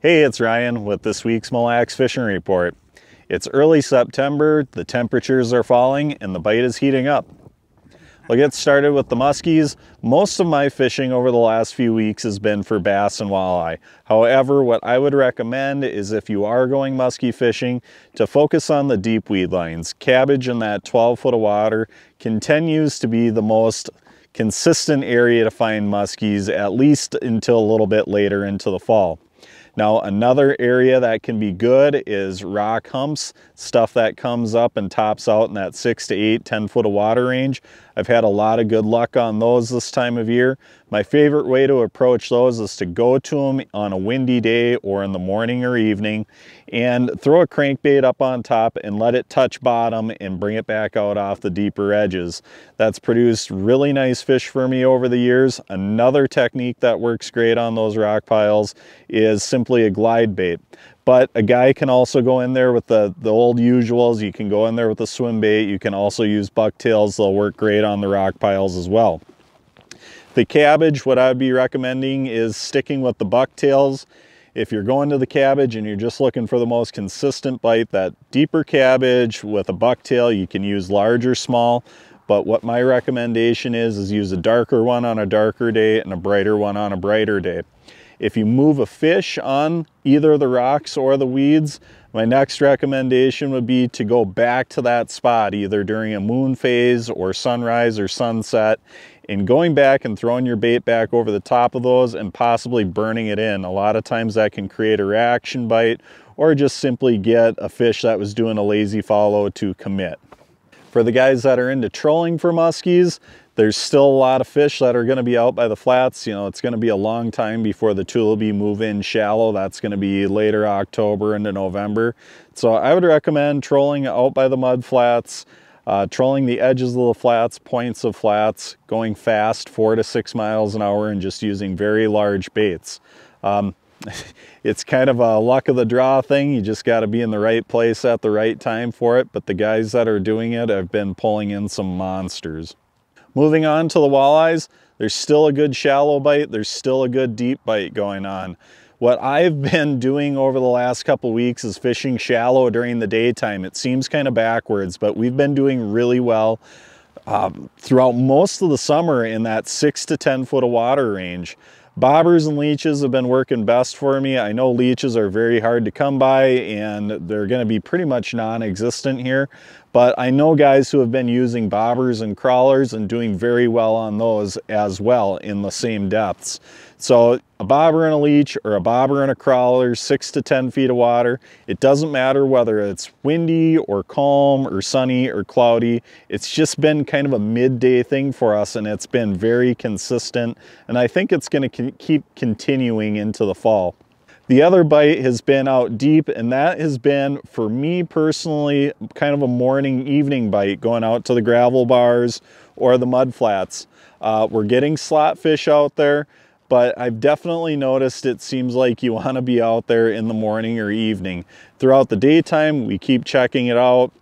Hey, it's Ryan with this week's Mille Lacs fishing report. It's early September, the temperatures are falling, and the bite is heating up. We'll get started with the muskies. Most of my fishing over the last few weeks has been for bass and walleye. However, what I would recommend is if you are going muskie fishing, to focus on the deep weed lines. Cabbage in that 12 foot of water continues to be the most consistent area to find muskies, at least until a little bit later into the fall. Now, another area that can be good is rock humps, stuff that comes up and tops out in that 6 to 8, 10 foot of water range. I've had a lot of good luck on those this time of year. My favorite way to approach those is to go to them on a windy day or in the morning or evening and throw a crankbait up on top and let it touch bottom and bring it back out off the deeper edges. That's produced really nice fish for me over the years. Another technique that works great on those rock piles is simply a glide bait. But a guy can also go in there with the old usuals. You can go in there with a swim bait. You can also use bucktails. They'll work great on the rock piles as well. The cabbage, what I'd be recommending is sticking with the bucktails. If you're going to the cabbage and you're just looking for the most consistent bite, that deeper cabbage with a bucktail, you can use large or small. But what my recommendation is use a darker one on a darker day and a brighter one on a brighter day. If you move a fish on either the rocks or the weeds, my next recommendation would be to go back to that spot either during a moon phase or sunrise or sunset, and going back and throwing your bait back over the top of those and possibly burning it in. A lot of times that can create a reaction bite or just simply get a fish that was doing a lazy follow to commit. For the guys that are into trolling for muskies, there's still a lot of fish that are going to be out by the flats. You know, it's going to be a long time before the tulipy move in shallow. That's going to be later October into November. So I would recommend trolling out by the mud flats, trolling the edges of the flats, points of flats, going fast 4 to 6 miles an hour and just using very large baits. It's kind of a luck of the draw thing. You just got to be in the right place at the right time for it. But the guys that are doing it have been pulling in some monsters. Moving on to the walleyes, there's still a good shallow bite. There's still a good deep bite going on. What I've been doing over the last couple weeks is fishing shallow during the daytime. It seems kind of backwards, but we've been doing really well throughout most of the summer in that 6 to 10 foot of water range. Bobbers and leeches have been working best for me. I know leeches are very hard to come by and they're going to be pretty much non-existent here, but I know guys who have been using bobbers and crawlers and doing very well on those as well in the same depths. So a bobber and a leech or a bobber and a crawler, 6 to 10 feet of water, it doesn't matter whether it's windy or calm or sunny or cloudy. It's just been kind of a midday thing for us and it's been very consistent, and I think it's going to keep continuing into the fall. The other bite has been out deep, and that has been, for me personally, kind of a morning evening bite going out to the gravel bars or the mud flats. We're getting slot fish out there, but I've definitely noticed it seems like you want to be out there in the morning or evening. Throughout the daytime, we keep checking it out.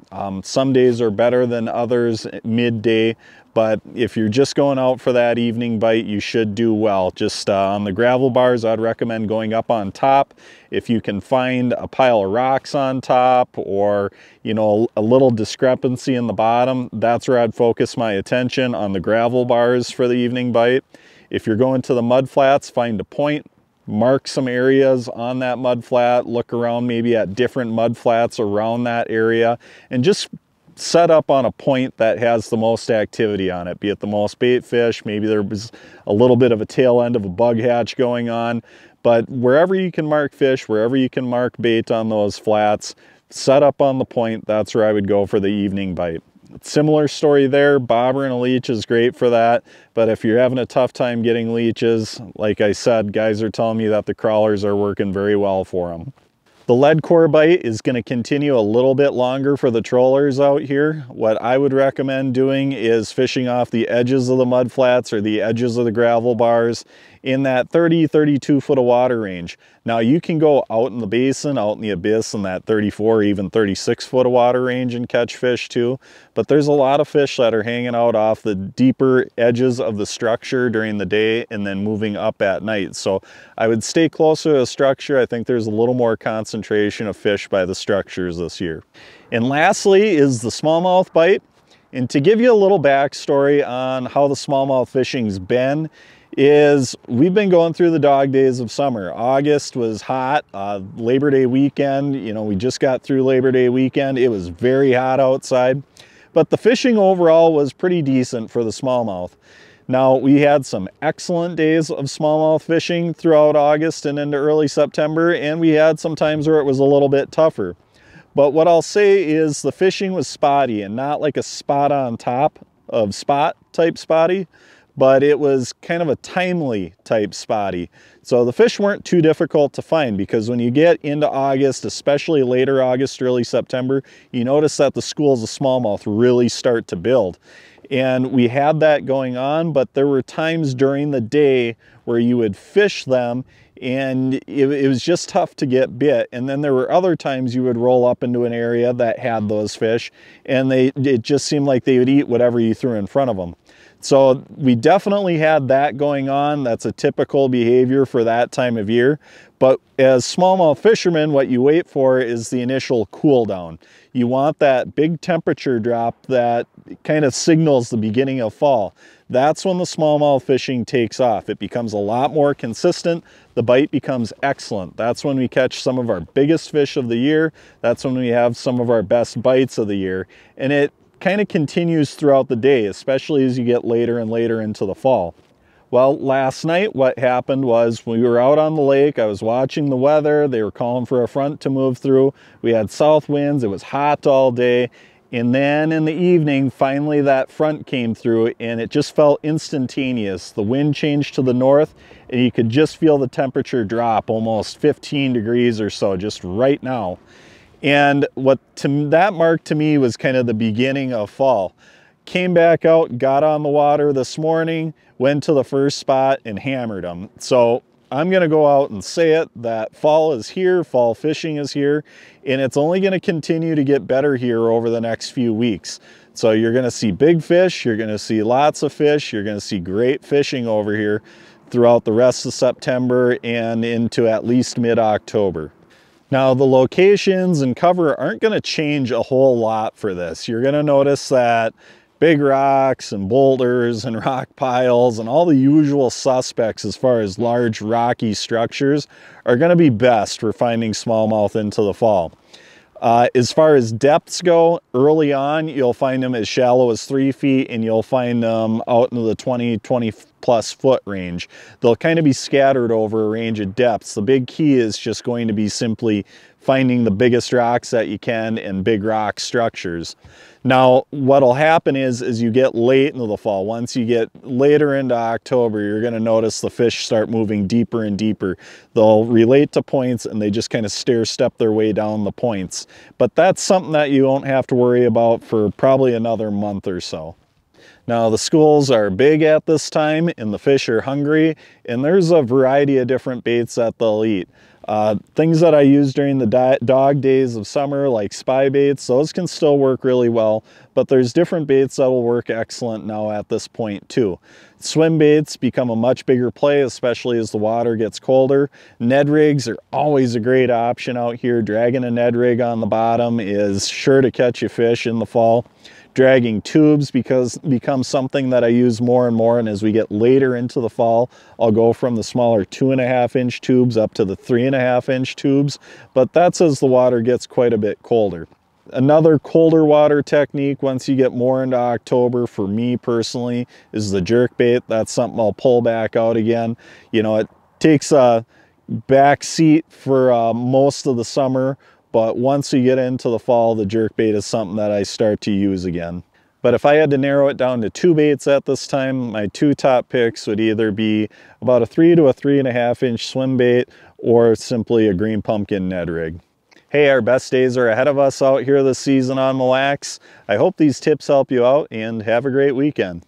Some days are better than others midday, but if you're just going out for that evening bite, you should do well. Just on the gravel bars, I'd recommend going up on top. If you can find a pile of rocks on top or, you know, a little discrepancy in the bottom, that's where I'd focus my attention on the gravel bars for the evening bite. If you're going to the mud flats, find a point, mark some areas on that mud flat, look around maybe at different mud flats around that area, and just set up on a point that has the most activity on it, be it the most bait fish, maybe there was a little bit of a tail end of a bug hatch going on, but wherever you can mark fish, wherever you can mark bait on those flats, set up on the point. That's where I would go for the evening bite. Similar story there, bobber and a leech is great for that, but if you're having a tough time getting leeches, like I said, guys are telling me that the crawlers are working very well for them. The lead core bite is going to continue a little bit longer for the trollers out here. What I would recommend doing is fishing off the edges of the mud flats or the edges of the gravel bars in that 30-32 foot of water range. Now you can go out in the basin, out in the abyss in that 34, even 36 foot of water range and catch fish too. But there's a lot of fish that are hanging out off the deeper edges of the structure during the day and then moving up at night. So I would stay closer to the structure. I think there's a little more concentration of fish by the structures this year. And lastly is the smallmouth bite. And to give you a little backstory on how the smallmouth fishing's been, is we've been going through the dog days of summer. August was hot, Labor Day weekend, you know, we just got through Labor Day weekend. It was very hot outside, but the fishing overall was pretty decent for the smallmouth. Now, we had some excellent days of smallmouth fishing throughout August and into early September, and we had some times where it was a little bit tougher. But what I'll say is the fishing was spotty, and not like a spot on top of spot type spotty, but it was kind of a timely type spotty. So the fish weren't too difficult to find, because when you get into August, especially later August, early September, you notice that the schools of smallmouth really start to build. And we had that going on, but there were times during the day where you would fish them and it was just tough to get bit. And then there were other times you would roll up into an area that had those fish, and it just seemed like they would eat whatever you threw in front of them. So we definitely had that going on. That's a typical behavior for that time of year. But as smallmouth fishermen, what you wait for is the initial cool down. You want that big temperature drop that kind of signals the beginning of fall. That's when the smallmouth fishing takes off. It becomes a lot more consistent. The bite becomes excellent. That's when we catch some of our biggest fish of the year. That's when we have some of our best bites of the year. And it kind of continues throughout the day, especially as you get later and later into the fall. Well, last night what happened was we were out on the lake. I was watching the weather. They were calling for a front to move through. We had south winds. It was hot all day. And then in the evening, finally that front came through, and it just felt instantaneous. The wind changed to the north, and you could just feel the temperature drop almost 15 degrees or so just right now. And that marked to me was kind of the beginning of fall. Came back out, got on the water this morning, went to the first spot and hammered them. So I'm gonna go out and say it, that fall is here, fall fishing is here, and it's only gonna continue to get better here over the next few weeks. So you're gonna see big fish, you're gonna see lots of fish, you're gonna see great fishing over here throughout the rest of September and into at least mid-October. Now, the locations and cover aren't going to change a whole lot for this. You're going to notice that big rocks and boulders and rock piles and all the usual suspects as far as large rocky structures are going to be best for finding smallmouth into the fall. As far as depths go, early on, you'll find them as shallow as 3 feet, and you'll find them out into the 20 plus foot range. They'll kind of be scattered over a range of depths. The big key is just going to be simply finding the biggest rocks that you can and big rock structures. Now, what'll happen is as you get late into the fall, once you get later into October, you're going to notice the fish start moving deeper and deeper. They'll relate to points, and they just kind of stair-step their way down the points. But that's something that you won't have to worry about for probably another month or so. Now, the schools are big at this time, and the fish are hungry, and there's a variety of different baits that they'll eat. Things that I use during the dog days of summer, like spy baits, those can still work really well, but there's different baits that will work excellent now at this point too. Swim baits become a much bigger play, especially as the water gets colder. Ned rigs are always a great option out here. Dragging a Ned rig on the bottom is sure to catch you fish in the fall. Dragging tubes becomes something that I use more and more, and as we get later into the fall, I'll go from the smaller 2.5 inch tubes up to the 3.5 inch tubes, but that's as the water gets quite a bit colder. Another colder water technique once you get more into October, for me personally, is the jerk bait. That's something I'll pull back out again. You know, it takes a back seat for most of the summer, but once you get into the fall, the jerkbait is something that I start to use again. But if I had to narrow it down to 2 baits at this time, my 2 top picks would either be about a 3 to a 3.5 inch swim bait or simply a green pumpkin Ned rig. Hey, our best days are ahead of us out here this season on Mille Lacs. I hope these tips help you out, and have a great weekend.